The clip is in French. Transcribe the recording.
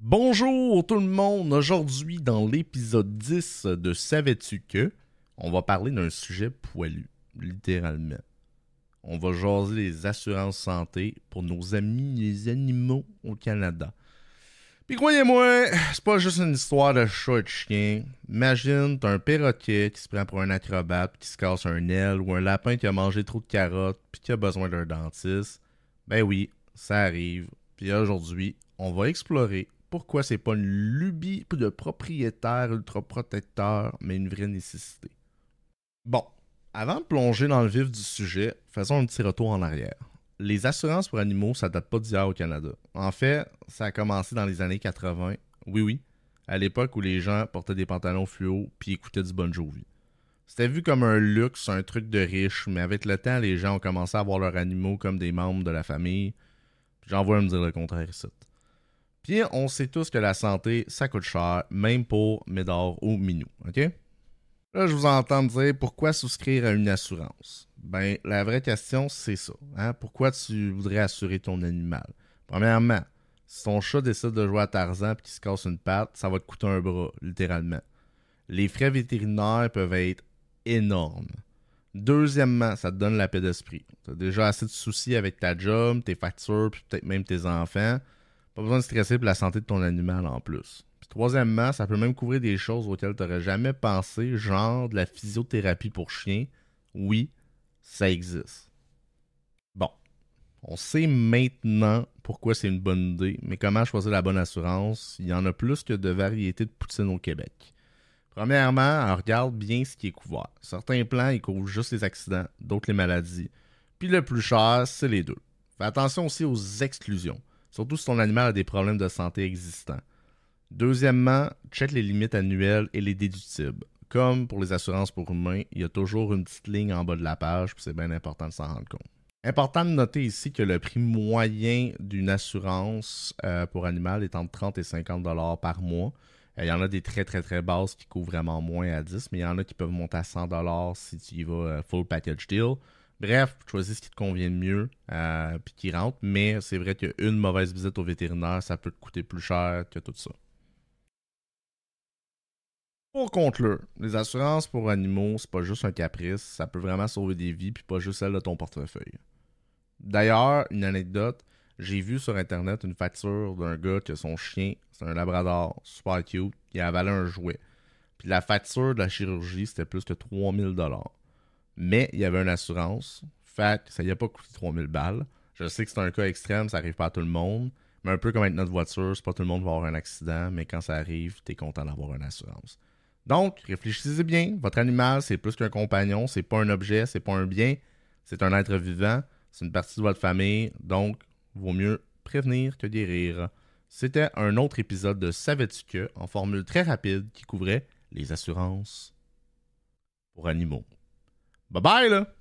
Bonjour tout le monde! Aujourd'hui, dans l'épisode 10 de Savais-tu que, on va parler d'un sujet poilu, littéralement. On va jaser les assurances santé pour nos amis les animaux au Canada. Puis croyez-moi, c'est pas juste une histoire de chat et de chien. Imagine, t'as un perroquet qui se prend pour un acrobate puis qui se casse un aile, ou un lapin qui a mangé trop de carottes puis qui a besoin d'un dentiste. Ben oui, ça arrive. Puis aujourd'hui, on va explorer pourquoi c'est pas une lubie de propriétaire ultra protecteur, mais une vraie nécessité. Bon, avant de plonger dans le vif du sujet, faisons un petit retour en arrière. Les assurances pour animaux, ça date pas d'hier au Canada. En fait, ça a commencé dans les années 80. Oui, oui, à l'époque où les gens portaient des pantalons fluo puis écoutaient du Bon Jovi. C'était vu comme un luxe, un truc de riche, mais avec le temps, les gens ont commencé à voir leurs animaux comme des membres de la famille. Puis j'en vois me dire le contraire ici. Puis on sait tous que la santé, ça coûte cher, même pour Médard ou Minou, ok? Là, je vous entends me dire pourquoi souscrire à une assurance. Ben, la vraie question, c'est ça. Hein? Pourquoi tu voudrais assurer ton animal? Premièrement, si ton chat décide de jouer à Tarzan et qu'il se casse une patte, ça va te coûter un bras, littéralement. Les frais vétérinaires peuvent être énormes. Deuxièmement, ça te donne la paix d'esprit. Tu as déjà assez de soucis avec ta job, tes factures, puis peut-être même tes enfants. Pas besoin de stresser pour la santé de ton animal en plus. Puis troisièmement, ça peut même couvrir des choses auxquelles tu n'aurais jamais pensé, genre de la physiothérapie pour chiens. Oui, ça existe. Bon, on sait maintenant pourquoi c'est une bonne idée, mais comment choisir la bonne assurance? Il y en a plus que de variétés de poutine au Québec. Premièrement, on regarde bien ce qui est couvert. Certains plans, ils couvrent juste les accidents, d'autres les maladies. Puis le plus cher, c'est les deux. Fais attention aussi aux exclusions, surtout si ton animal a des problèmes de santé existants. Deuxièmement, check les limites annuelles et les déductibles. Comme pour les assurances pour humains, il y a toujours une petite ligne en bas de la page, puis c'est bien important de s'en rendre compte. Important de noter ici que le prix moyen d'une assurance pour animal est entre 30 et 50 $ par mois. Il y en a des très très très basses qui couvrent vraiment moins à 10, mais il y en a qui peuvent monter à 100 $ si tu y vas full package deal. Bref, choisis ce qui te convient le mieux puis qui rentre, mais c'est vrai qu'une mauvaise visite au vétérinaire, ça peut te coûter plus cher que tout ça. Pour conclure, les assurances pour animaux, c'est pas juste un caprice, ça peut vraiment sauver des vies puis pas juste celle de ton portefeuille. D'ailleurs, une anecdote, j'ai vu sur internet une facture d'un gars que son chien, c'est un labrador super cute, qui a avalé un jouet. Puis la facture de la chirurgie, c'était plus que 3000 $. Mais il y avait une assurance, fait que ça y a pas coûté 3000 balles. Je sais que c'est un cas extrême, ça arrive pas à tout le monde, mais un peu comme avec notre voiture, c'est pas tout le monde qui va avoir un accident, mais quand ça arrive, t'es content d'avoir une assurance. Donc, réfléchissez bien, votre animal, c'est plus qu'un compagnon, c'est pas un objet, c'est pas un bien, c'est un être vivant, c'est une partie de votre famille, donc vaut mieux prévenir que guérir. C'était un autre épisode de Savais-tu que, en formule très rapide, qui couvrait les assurances pour animaux. Bye bye là!